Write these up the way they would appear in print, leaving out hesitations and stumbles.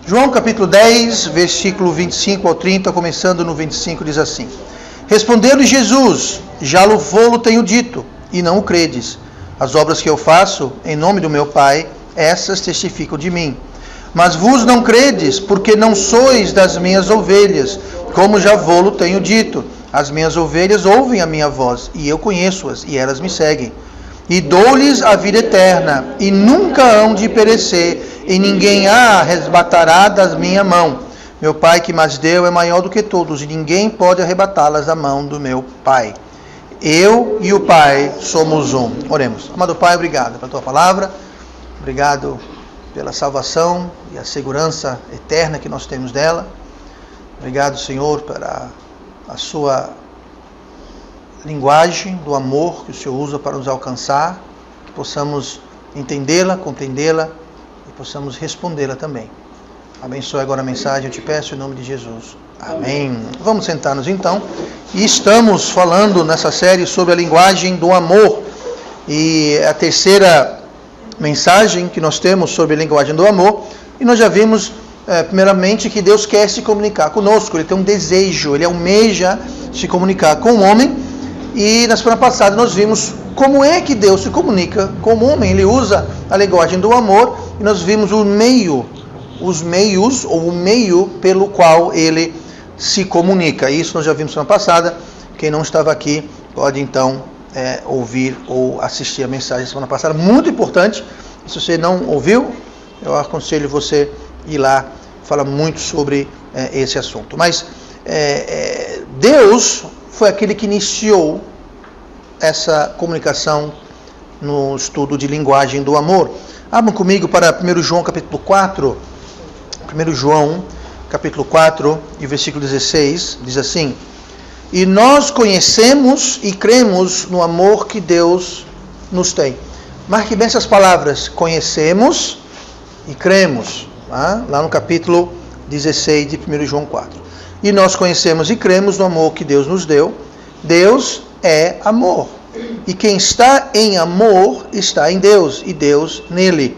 João capítulo 10, versículo 25 ao 30, começando no 25, diz assim: Respondeu-lhe Jesus: Já vou-lo tenho dito, e não o credes. As obras que eu faço em nome do meu Pai, essas testificam de mim. Mas vos não credes, porque não sois das minhas ovelhas, como já vou-lo tenho dito. As minhas ovelhas ouvem a minha voz, e eu conheço-as, e elas me seguem. E dou-lhes a vida eterna, e nunca hão de perecer, e ninguém a arrebatará da minha mão. Meu Pai que mas deu é maior do que todos, e ninguém pode arrebatá-las da mão do meu Pai. Eu e o Pai somos um. Oremos. Amado Pai, obrigado pela Tua palavra, obrigado pela salvação e a segurança eterna que nós temos dela. Obrigado, Senhor, pela a Sua linguagem do amor que o Senhor usa para nos alcançar, que possamos entendê-la, compreendê-la e possamos respondê-la também. Abençoe agora a mensagem, eu te peço em nome de Jesus. Amém. Vamos sentar-nos então. E estamos falando nessa série sobre a linguagem do amor. E a terceira mensagem que nós temos sobre a linguagem do amor. E nós já vimos, primeiramente, que Deus quer se comunicar conosco. Ele tem um desejo, Ele almeja se comunicar com o homem. E na semana passada nós vimos como é que Deus se comunica com o homem. Ele usa a linguagem do amor. E nós vimos os meios ou o meio pelo qual Ele se comunica. Isso nós já vimos semana passada. Quem não estava aqui pode então ouvir ou assistir a mensagem semana passada. Muito importante. Se você não ouviu, eu aconselho você ir lá. Fala muito sobre esse assunto. Mas Deus foi aquele que iniciou essa comunicação no estudo de linguagem do amor. Abram comigo para 1 João capítulo 4. 1 João capítulo 4 e versículo 16, diz assim: E nós conhecemos e cremos no amor que Deus nos tem. Marque bem essas palavras: conhecemos e cremos. Lá no capítulo 16 de 1 João 4. E nós conhecemos e cremos no amor que Deus nos deu. Deus é amor. E quem está em amor está em Deus, e Deus nele.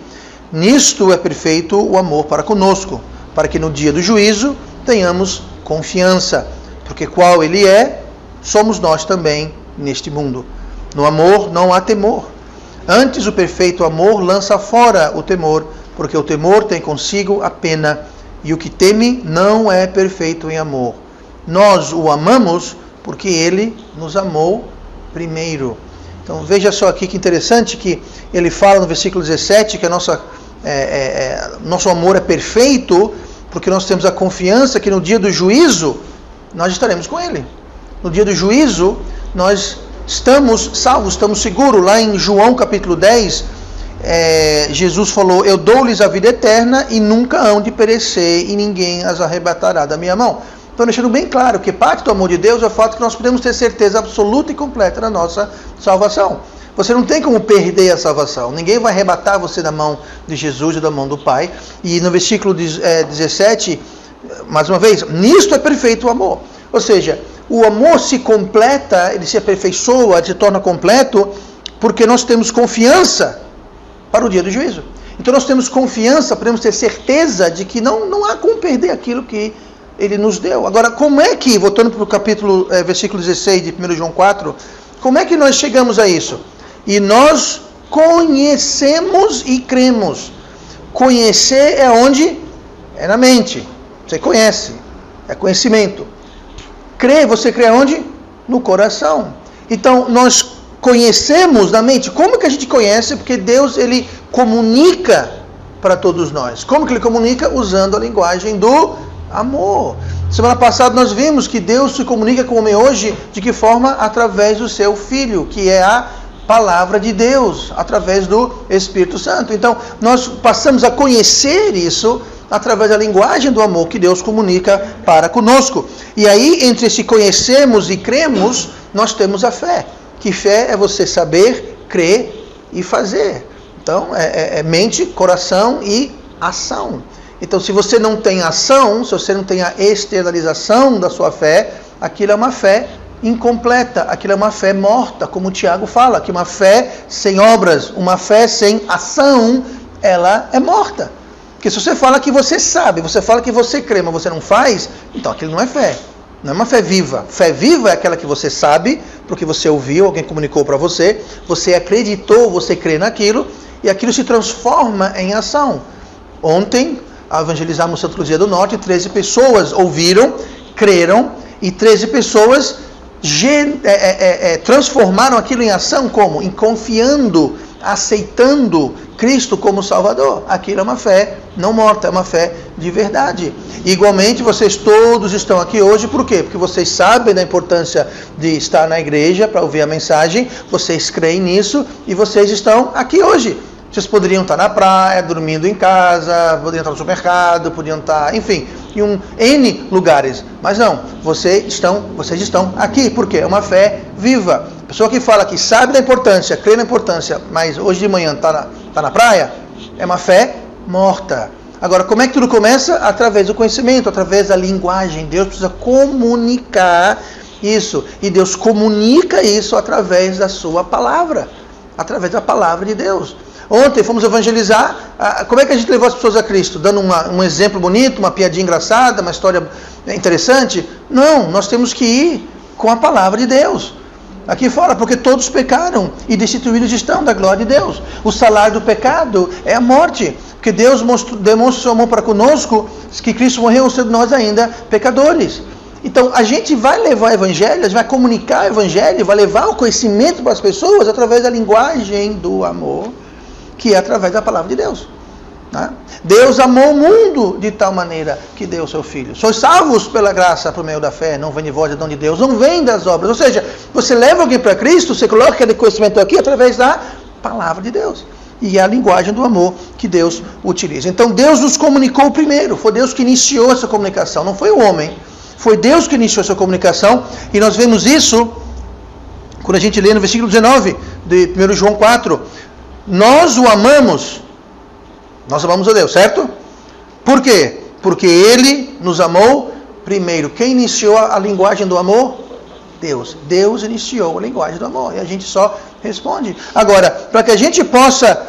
Nisto é perfeito o amor para conosco, para que no dia do juízo tenhamos confiança. Porque qual Ele é, somos nós também neste mundo. No amor não há temor. Antes o perfeito amor lança fora o temor, porque o temor tem consigo a pena. E o que teme não é perfeito em amor. Nós o amamos porque Ele nos amou primeiro. Então veja só aqui que interessante que ele fala no versículo 17 que nosso amor é perfeito porque nós temos a confiança que no dia do juízo nós estaremos com Ele. No dia do juízo nós estamos salvos, estamos seguros. Lá em João capítulo 10, Jesus falou: Eu dou-lhes a vida eterna e nunca hão de perecer e ninguém as arrebatará da minha mão. Então deixando bem claro que parte do amor de Deus é o fato que nós podemos ter certeza absoluta e completa da nossa salvação. Você não tem como perder a salvação. Ninguém vai arrebatar você da mão de Jesus e da mão do Pai. E no versículo 17, mais uma vez, nisto é perfeito o amor. Ou seja, o amor se completa, ele se aperfeiçoa, ele se torna completo, porque nós temos confiança para o dia do juízo. Então nós temos confiança, podemos ter certeza de que não há como perder aquilo que Ele nos deu. Agora, como é que, voltando para o capítulo, versículo 16 de 1 João 4, como é que nós chegamos a isso? E nós conhecemos e cremos. Conhecer é onde? É na mente. Você conhece. É conhecimento. Crer, você crê onde? No coração. Então, nós conhecemos na mente. Como que a gente conhece? Porque Deus, Ele comunica para todos nós. Como que Ele comunica? Usando a linguagem do amor. Semana passada nós vimos que Deus se comunica com o homem hoje. De que forma? Através do seu Filho, que é a palavra de Deus, através do Espírito Santo. Então, nós passamos a conhecer isso através da linguagem do amor que Deus comunica para conosco. E aí, entre esse conhecemos e cremos, nós temos a fé. Que fé é você saber, crer e fazer. Então, é mente, coração e ação. Então, se você não tem ação, se você não tem a externalização da sua fé, aquilo é uma fé incompleta, aquilo é uma fé morta, como o Tiago fala, que uma fé sem obras, uma fé sem ação, ela é morta. Porque se você fala que você sabe, você fala que você crê, mas você não faz, então aquilo não é fé. Não é uma fé viva. Fé viva é aquela que você sabe, porque você ouviu, alguém comunicou para você, você acreditou, você crê naquilo, e aquilo se transforma em ação. Ontem, ao evangelizarmos Santo Luzia do Norte, 13 pessoas ouviram, creram, e 13 pessoas transformaram aquilo em ação, como? Em confiando, aceitando Cristo como Salvador. Aquilo é uma fé não morta, é uma fé de verdade. Igualmente, vocês todos estão aqui hoje, por quê? Porque vocês sabem da importância de estar na igreja para ouvir a mensagem, vocês creem nisso e vocês estão aqui hoje. Vocês poderiam estar na praia, dormindo em casa, poderiam estar no supermercado, poderiam estar, enfim, em N lugares. Mas não, vocês estão aqui, porque é uma fé viva. A pessoa que fala que sabe da importância, crê na importância, mas hoje de manhã está na praia, é uma fé morta. Agora, como é que tudo começa? Através do conhecimento, através da linguagem. Deus precisa comunicar isso. E Deus comunica isso através da sua palavra. Através da palavra de Deus. Ontem fomos evangelizar. Como é que a gente levou as pessoas a Cristo? Dando um exemplo bonito, uma piadinha engraçada, uma história interessante? Não, nós temos que ir com a palavra de Deus. Aqui fora, porque todos pecaram e destituídos estão da glória de Deus. O salário do pecado é a morte. Porque Deus demonstra o seu amor para conosco, que Cristo morreu sendo nós ainda pecadores. Então, a gente vai levar o evangelho, a gente vai comunicar o evangelho, vai levar o conhecimento para as pessoas através da linguagem do amor, que é através da palavra de Deus. Né? Deus amou o mundo de tal maneira que deu o seu Filho. Sois salvos pela graça por meio da fé, não vem de vós, é dom de Deus, não vem das obras. Ou seja, você leva alguém para Cristo, você coloca aquele conhecimento aqui através da palavra de Deus. E é a linguagem do amor que Deus utiliza. Então Deus nos comunicou primeiro, foi Deus que iniciou essa comunicação, não foi o homem. Foi Deus que iniciou essa comunicação, e nós vemos isso quando a gente lê no versículo 19 de 1 João 4. Nós o amamos, nós amamos a Deus, certo? Por quê? Porque Ele nos amou primeiro. Quem iniciou a linguagem do amor? Deus. Deus iniciou a linguagem do amor, e a gente só responde. Agora, para que a gente possa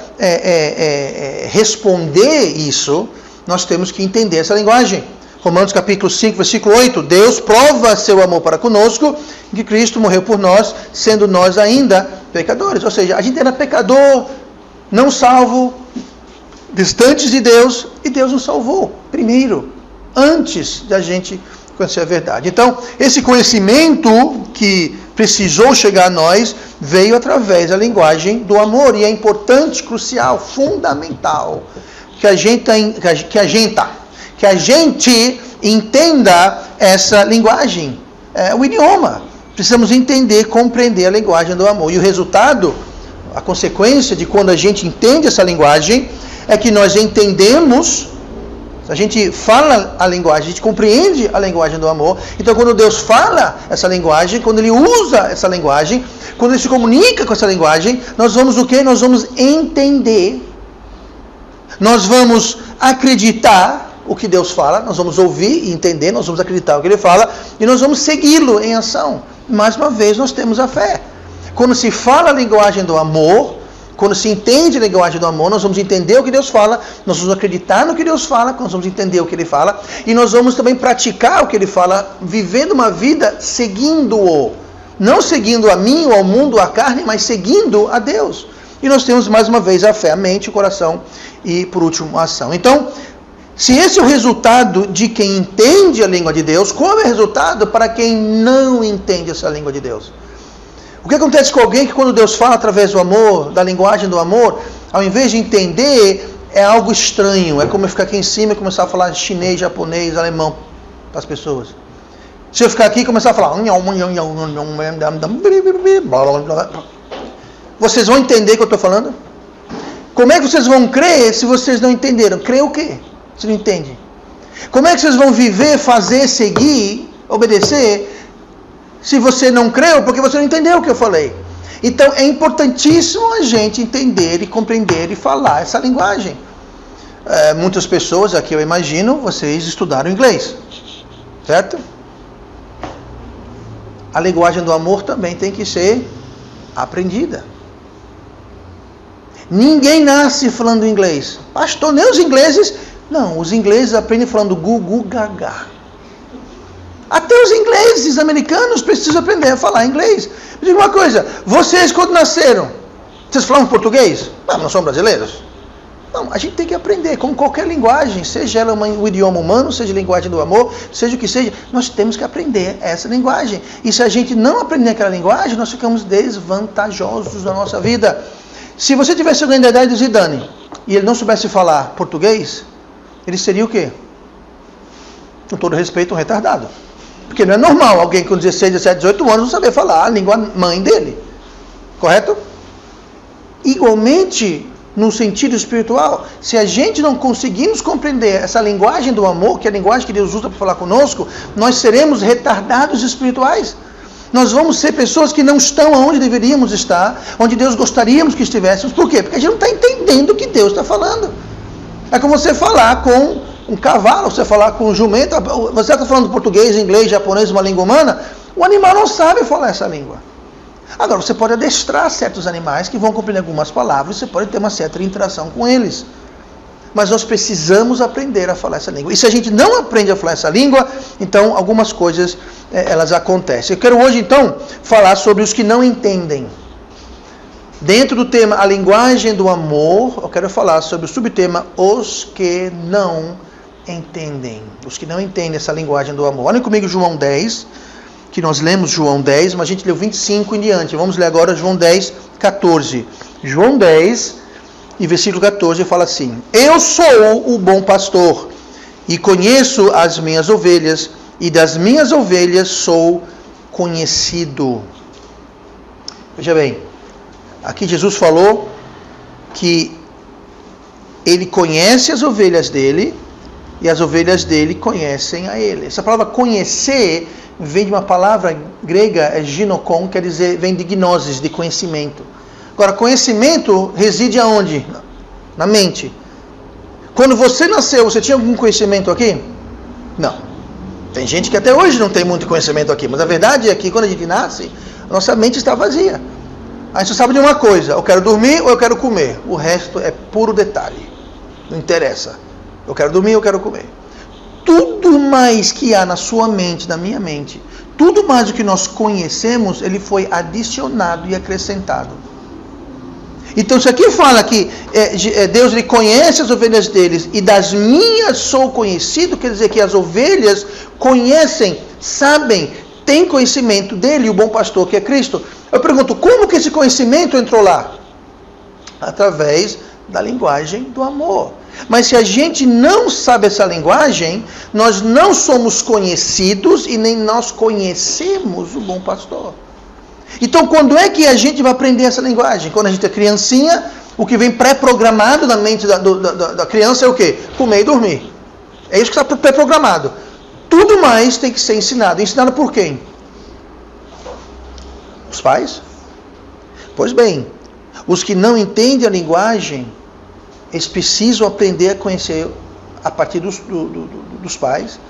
responder isso, nós temos que entender essa linguagem. Romanos capítulo 5, versículo 8, Deus prova seu amor para conosco, que Cristo morreu por nós, sendo nós ainda pecadores. Ou seja, a gente era pecador, não salvo, distantes de Deus, e Deus nos salvou primeiro, antes da gente conhecer a verdade. Então, esse conhecimento que precisou chegar a nós, veio através da linguagem do amor, e é importante, crucial, fundamental, que a gente entenda essa linguagem, o idioma. Precisamos entender, compreender a linguagem do amor. E o resultado, a consequência de quando a gente entende essa linguagem, é que nós entendemos, a gente fala a linguagem, a gente compreende a linguagem do amor. Então, quando Deus fala essa linguagem, quando Ele usa essa linguagem, quando Ele se comunica com essa linguagem, nós vamos o quê? Nós vamos entender, nós vamos acreditar o que Deus fala, nós vamos ouvir e entender, nós vamos acreditar o que Ele fala, e nós vamos segui-lo em ação. Mais uma vez, nós temos a fé. Quando se fala a linguagem do amor, quando se entende a linguagem do amor, nós vamos entender o que Deus fala, nós vamos acreditar no que Deus fala, nós vamos entender o que Ele fala, e nós vamos também praticar o que Ele fala, vivendo uma vida seguindo-o. Não seguindo a mim ou ao mundo, a carne, mas seguindo a Deus. E nós temos mais uma vez a fé, a mente, o coração e, por último, a ação. Então, se esse é o resultado de quem entende a língua de Deus, qual é o resultado para quem não entende essa língua de Deus? O que acontece com alguém que quando Deus fala através do amor, da linguagem do amor, ao invés de entender, é algo estranho. É como eu ficar aqui em cima e começar a falar chinês, japonês, alemão para as pessoas. Se eu ficar aqui e começar a falar... Vocês vão entender o que eu estou falando? Como é que vocês vão crer se vocês não entenderam? Crer o quê? Você não entende? Como é que vocês vão viver, fazer, seguir, obedecer, se você não creu, porque você não entendeu o que eu falei? Então, é importantíssimo a gente entender e compreender e falar essa linguagem. Muitas pessoas, aqui eu imagino, vocês estudaram inglês, certo? A linguagem do amor também tem que ser aprendida. Ninguém nasce falando inglês. Pastor, nem os ingleses Não, os ingleses aprendem falando gugu gaga. Até os ingleses americanos precisam aprender a falar inglês. Me diga uma coisa, vocês quando nasceram, vocês falavam português? Não são brasileiros? Não, a gente tem que aprender, como qualquer linguagem, seja ela um idioma humano, seja a linguagem do amor, seja o que seja, nós temos que aprender essa linguagem. E se a gente não aprender aquela linguagem, nós ficamos desvantajosos na nossa vida. Se você tivesse alguém da idade de Zidane, e ele não soubesse falar português, ele seria o quê? Com todo respeito, um retardado. Porque não é normal alguém com 16, 17, 18 anos não saber falar a língua mãe dele. Correto? Igualmente, no sentido espiritual, se a gente não conseguirmos compreender essa linguagem do amor, que é a linguagem que Deus usa para falar conosco, nós seremos retardados espirituais. Nós vamos ser pessoas que não estão onde deveríamos estar, onde Deus gostaríamos que estivéssemos. Por quê? Porque a gente não está entendendo o que Deus está falando. É como você falar com um cavalo, você falar com um jumento, você está falando português, inglês, japonês, uma língua humana, o animal não sabe falar essa língua. Agora, você pode adestrar certos animais que vão compreender algumas palavras, você pode ter uma certa interação com eles. Mas nós precisamos aprender a falar essa língua. E se a gente não aprende a falar essa língua, então algumas coisas elas acontecem. Eu quero hoje, então, falar sobre os que não entendem. Dentro do tema a linguagem do amor, eu quero falar sobre o subtema os que não entendem. Os que não entendem essa linguagem do amor. Olhem comigo João 10, que nós lemos João 10, mas a gente leu 25 em diante. Vamos ler agora João 10, 14. João 10, e versículo 14 fala assim: Eu sou o bom pastor, e conheço as minhas ovelhas, e das minhas ovelhas sou conhecido. Veja bem, aqui Jesus falou que ele conhece as ovelhas dele, e as ovelhas dele conhecem a ele. Essa palavra conhecer vem de uma palavra grega, ginokon, quer dizer, vem de gnosis, de conhecimento. Agora, conhecimento reside aonde? Na mente. Quando você nasceu, você tinha algum conhecimento aqui? Não. Tem gente que até hoje não tem muito conhecimento aqui, mas a verdade é que quando a gente nasce, a nossa mente está vazia. A gente só sabe de uma coisa: eu quero dormir ou eu quero comer. O resto é puro detalhe. Não interessa. Eu quero dormir ou eu quero comer. Tudo mais que há na sua mente, na minha mente, tudo mais do que nós conhecemos, ele foi adicionado e acrescentado. Então, isso aqui fala que Deus ele conhece as ovelhas deles, e das minhas sou conhecido, quer dizer que as ovelhas conhecem, sabem, têm conhecimento dele, o bom pastor que é Cristo. Eu pergunto, como que esse conhecimento entrou lá? Através da linguagem do amor. Mas se a gente não sabe essa linguagem, nós não somos conhecidos e nem nós conhecemos o bom pastor. Então, quando é que a gente vai aprender essa linguagem? Quando a gente é criancinha, o que vem pré-programado na mente da criança é o quê? Comer e dormir. É isso que está pré-programado. Tudo mais tem que ser ensinado. Ensinado por quem? Os pais? Pois bem, os que não entendem a linguagem, eles precisam aprender a conhecer a partir dos pais,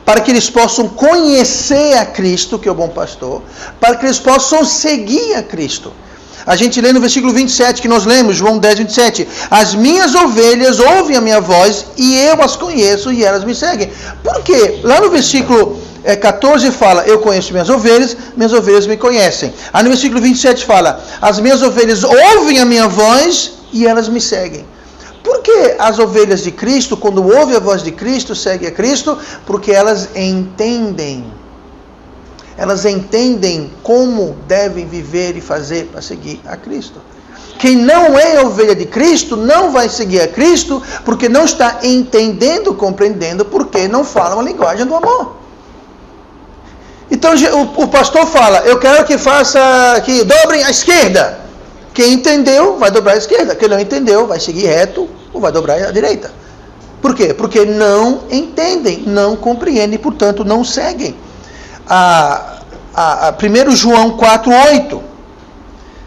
para que eles possam conhecer a Cristo, que é o bom pastor, para que eles possam seguir a Cristo. A gente lê no versículo 27, que nós lemos, João 10, 27, as minhas ovelhas ouvem a minha voz, e eu as conheço, e elas me seguem. Por quê? Lá no versículo 14 fala, eu conheço minhas ovelhas me conhecem. Aí no versículo 27 fala, as minhas ovelhas ouvem a minha voz, e elas me seguem. Por que as ovelhas de Cristo, quando ouvem a voz de Cristo, seguem a Cristo? Porque elas entendem. Elas entendem como devem viver e fazer para seguir a Cristo. Quem não é ovelha de Cristo não vai seguir a Cristo porque não está entendendo, compreendendo, porque não fala a linguagem do amor. Então o pastor fala, eu quero que dobrem à esquerda. Quem entendeu vai dobrar à esquerda. Quem não entendeu vai seguir reto ou vai dobrar à direita. Por quê? Porque não entendem, não compreendem, portanto não seguem. 1 João 4,8.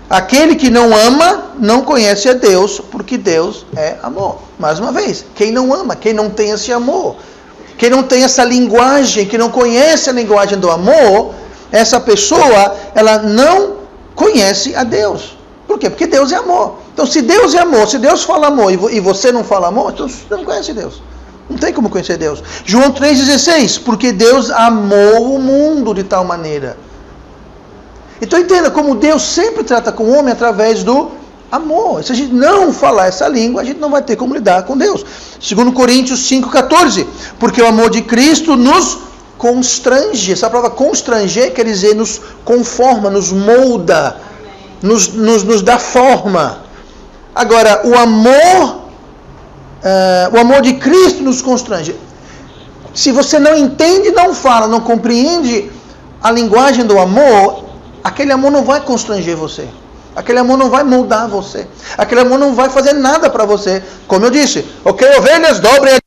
Aquele que não ama não conhece a Deus, porque Deus é amor. Mais uma vez, quem não ama, quem não tem esse amor, quem não tem essa linguagem, que não conhece a linguagem do amor, essa pessoa, ela não conhece a Deus. Por quê? Porque Deus é amor. Então, se Deus é amor, se Deus fala amor e você não fala amor, então você não conhece Deus. Não tem como conhecer Deus. João 3,16, porque Deus amou o mundo de tal maneira. Então entenda como Deus sempre trata com o homem através do amor. Se a gente não falar essa língua, a gente não vai ter como lidar com Deus. 2 Coríntios 5,14, porque o amor de Cristo nos constrange. Essa palavra constranger quer dizer nos conforma, nos molda, nos dá forma. Agora, o amor de Cristo nos constrange. Se você não entende, não fala, não compreende a linguagem do amor, aquele amor não vai constranger você. Aquele amor não vai moldar você. Aquele amor não vai fazer nada para você. Como eu disse, ok, ovelhas, dobrem a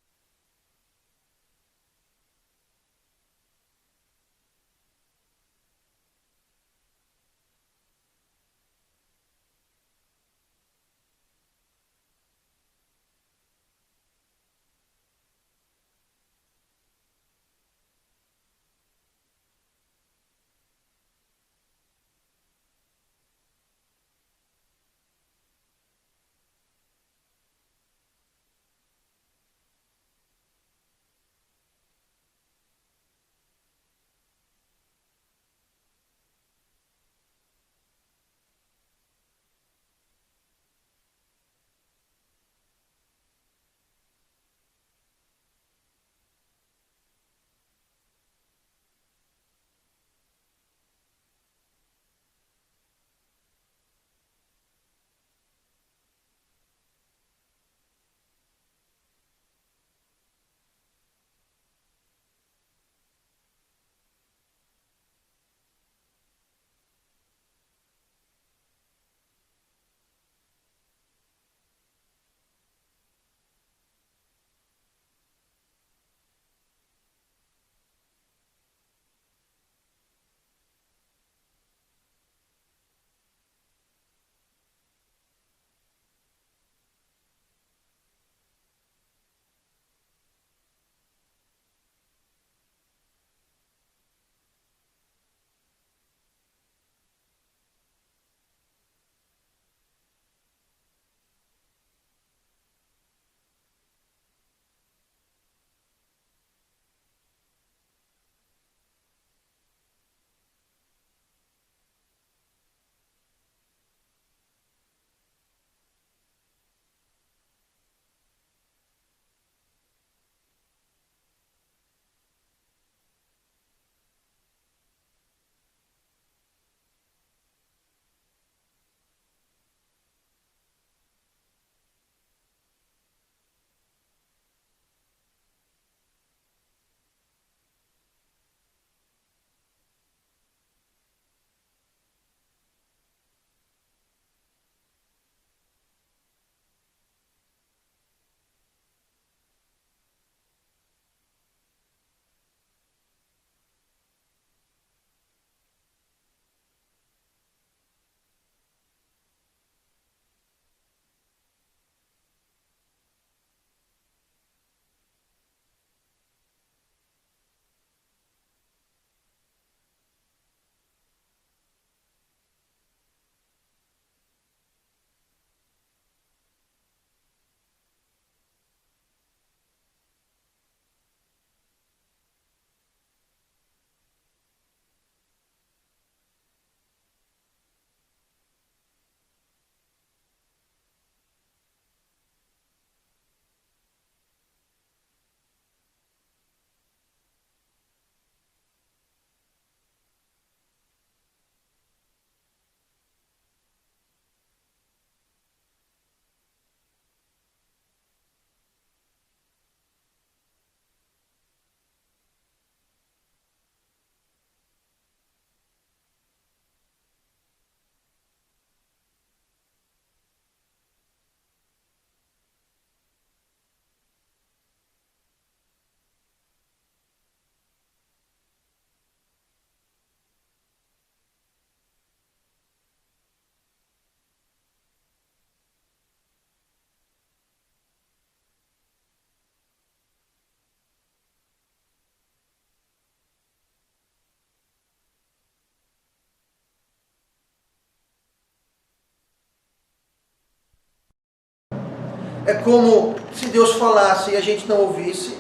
É como se Deus falasse e a gente não ouvisse.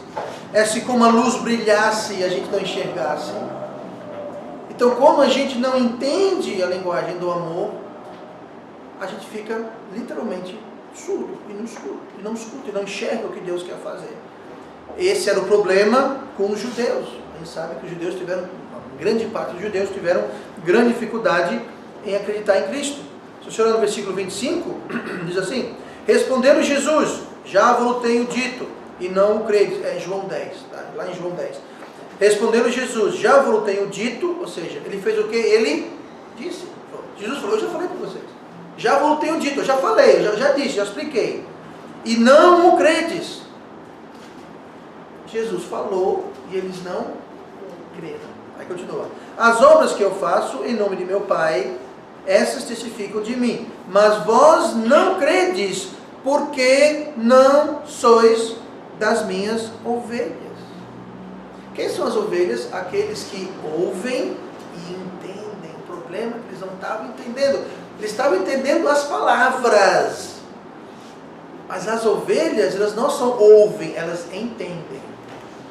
É assim como a luz brilhasse e a gente não enxergasse. Então, como a gente não entende a linguagem do amor, a gente fica literalmente surdo e não escuta, e não enxerga o que Deus quer fazer. Esse era o problema com os judeus. A gente sabe que os judeus tiveram, grande parte dos judeus tiveram grande dificuldade em acreditar em Cristo. Se você olhar no versículo 25, diz assim: respondendo Jesus, já vos tenho dito, e não o credes. É em João 10, tá? Lá em João 10. Respondendo Jesus, já vos tenho dito, ou seja, ele fez o que? Ele disse. Jesus falou, eu já falei para vocês. Já vos tenho dito, eu já falei, eu já disse, já expliquei. E não o credes. Jesus falou e eles não creram. Aí continua. As obras que eu faço em nome de meu Pai, essas testificam de mim. Mas vós não credes, porque não sois das minhas ovelhas. Quem são as ovelhas? Aqueles que ouvem e entendem. O problema é que eles não estavam entendendo. Eles estavam entendendo as palavras. Mas as ovelhas, elas não só ouvem, elas entendem.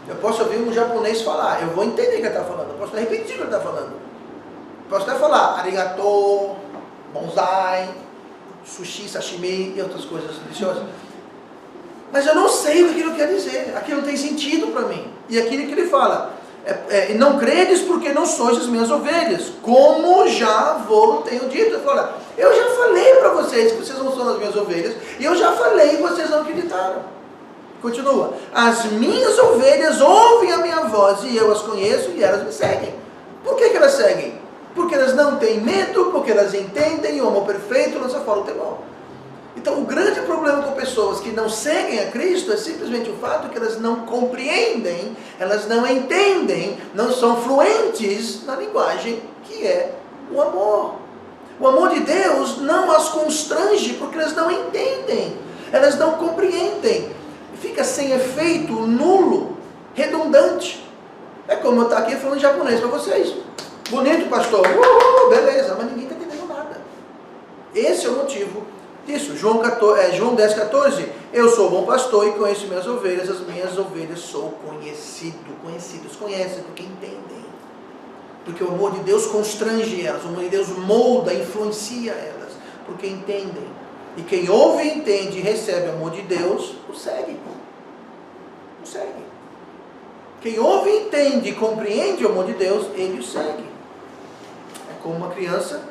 Eu posso ouvir um japonês falar, eu vou entender o que ele está falando. Eu posso até repetir o que ele está falando. Eu posso até falar arigato, bonsai, sushi, sashimi e outras coisas deliciosas. Mas eu não sei o que aquilo quer dizer. Aquilo não tem sentido para mim. E aquilo que ele fala, não credes porque não sois as minhas ovelhas, como já vos tenho dito. Ele fala, eu já falei para vocês que vocês não são as minhas ovelhas, e eu já falei e vocês não acreditaram. Continua, as minhas ovelhas ouvem a minha voz, e eu as conheço e elas me seguem. Por que elas seguem? Porque elas não têm medo, porque elas entendem o amor perfeito, lança fora o temor. Então, o grande problema com pessoas que não seguem a Cristo é simplesmente o fato que elas não compreendem, elas não entendem, não são fluentes na linguagem que é o amor. O amor de Deus não as constrange porque elas não entendem, elas não compreendem. Fica sem efeito, nulo, redundante. É como eu estar aqui falando japonês para vocês. Bonito, pastor. Beleza, mas ninguém está entendendo nada. Esse é o motivo disso. João 10,14. Eu sou bom pastor e conheço minhas ovelhas. As minhas ovelhas sou conhecido. Conhecidos conhecem porque entendem. Porque o amor de Deus constrange elas. O amor de Deus molda, influencia elas. Porque entendem. E quem ouve, entende e recebe o amor de Deus, o segue. O segue. Quem ouve, entende e compreende o amor de Deus, ele o segue. É como uma criança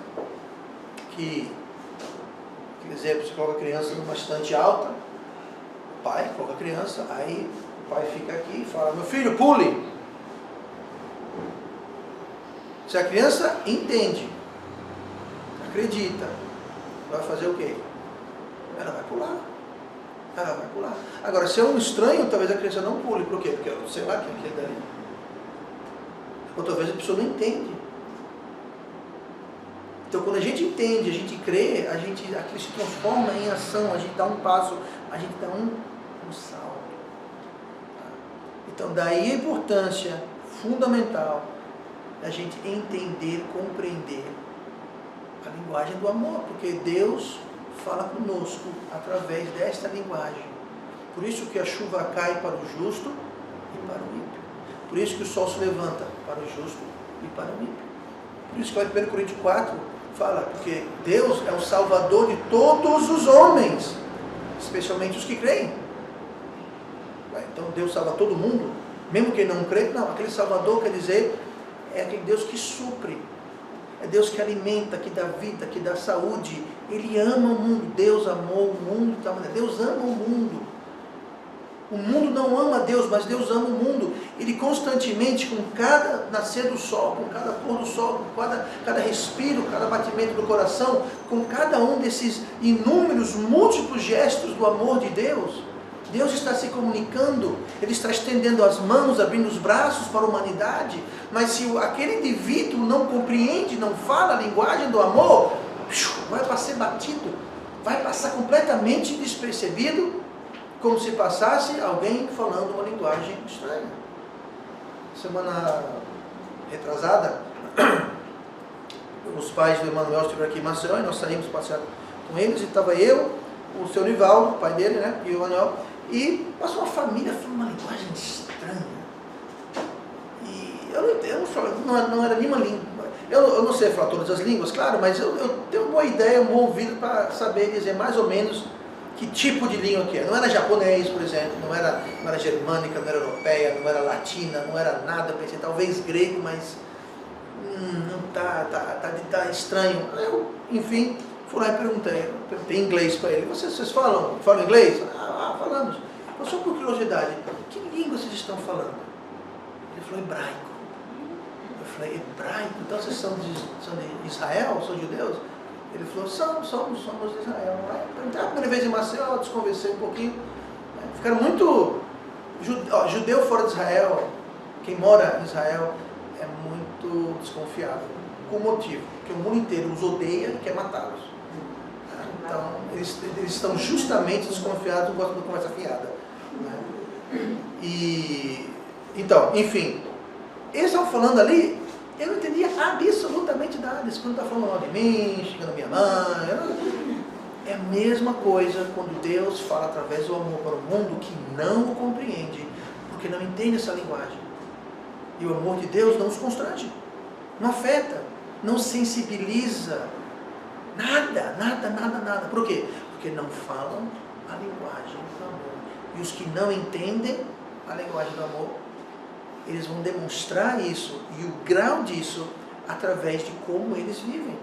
que, por exemplo, você coloca a criança numa estante alta, o pai coloca a criança, aí o pai fica aqui e fala, meu filho, pule. Se a criança entende, acredita, vai fazer o quê? Ela vai pular. Ela vai pular. Agora, se é um estranho, talvez a criança não pule. Por quê? Porque eu sei lá quem é aquele dali. Ou talvez a pessoa não entende. Então, quando a gente entende, a gente crê, aquilo se transforma em ação, a gente dá um passo, a gente dá um salto. Então, daí a importância fundamental da gente entender, compreender a linguagem do amor, porque Deus fala conosco através desta linguagem. Por isso que a chuva cai para o justo e para o ímpio. Por isso que o sol se levanta para o justo e para o ímpio. Por isso que 1 Coríntios 4 fala, porque Deus é o salvador de todos os homens, especialmente os que creem. Então Deus salva todo mundo, mesmo quem não crê. Não, aquele salvador quer dizer, é aquele Deus que supre. É Deus que alimenta, que dá vida, que dá saúde. Ele ama o mundo. Deus amou o mundo de tal maneira. Deus ama o mundo. O mundo não ama Deus, mas Deus ama o mundo. Ele constantemente, com cada nascer do sol, com cada pôr do sol, com cada respiro, cada batimento do coração, com cada um desses inúmeros, múltiplos gestos do amor de Deus, Deus está se comunicando, Ele está estendendo as mãos, abrindo os braços para a humanidade. Mas se aquele indivíduo não compreende, não fala a linguagem do amor, vai passar batido, vai passar completamente despercebido, como se passasse alguém falando uma linguagem estranha. Semana retrasada, os pais do Emanuel estiveram aqui em Maceió, e nós saímos passear com eles, e estava eu, o seu Nivaldo, o pai dele, né, e o Manuel, e passou uma família falando uma linguagem estranha. E eu não falo, não era nenhuma língua. Eu não sei falar todas as línguas, claro, mas eu tenho uma boa ideia, um bom ouvido para saber dizer mais ou menos que tipo de língua que é. Não era japonês, por exemplo, não era germânica, não era europeia, não era latina, não era nada, pensei, talvez grego, mas não tá estranho. Eu, enfim, fui lá e perguntei em inglês para ele, vocês falam inglês? Falamos. Eu só por curiosidade, que língua vocês estão falando? Ele falou hebraico. Eu falei, hebraico? Então vocês são de Israel? São judeus? Ele falou, somos de Israel. Aí, a primeira vez em Maceió, eu desconversei um pouquinho. Ficaram muito... Judeu fora de Israel, quem mora em Israel, é muito desconfiado. Com motivo, porque o mundo inteiro os odeia e quer matá-los. Então, eles estão justamente desconfiados, não gostam de conversa fiada. Então, enfim, eles estavam falando ali, eu não entendia absolutamente nada. Eles não estavam falando mal de mim, xingando minha mãe. É a mesma coisa quando Deus fala através do amor para o mundo que não o compreende, porque não entende essa linguagem. E o amor de Deus não os constrange, não afeta, não sensibiliza. Nada. Por quê? Porque não falam a linguagem do amor. E os que não entendem a linguagem do amor, eles vão demonstrar isso, e o grau disso, através de como eles vivem.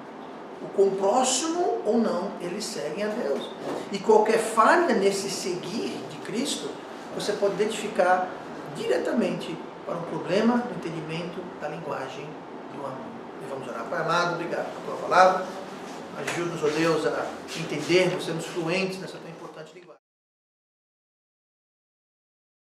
O quão próximo ou não eles seguem a Deus. E qualquer falha nesse seguir de Cristo, você pode identificar diretamente para um problema no entendimento da linguagem do amor. E vamos orar. Pai amado, obrigado pela tua palavra. Ajuda-nos, ó Deus, a entendermos, sermos fluentes nessa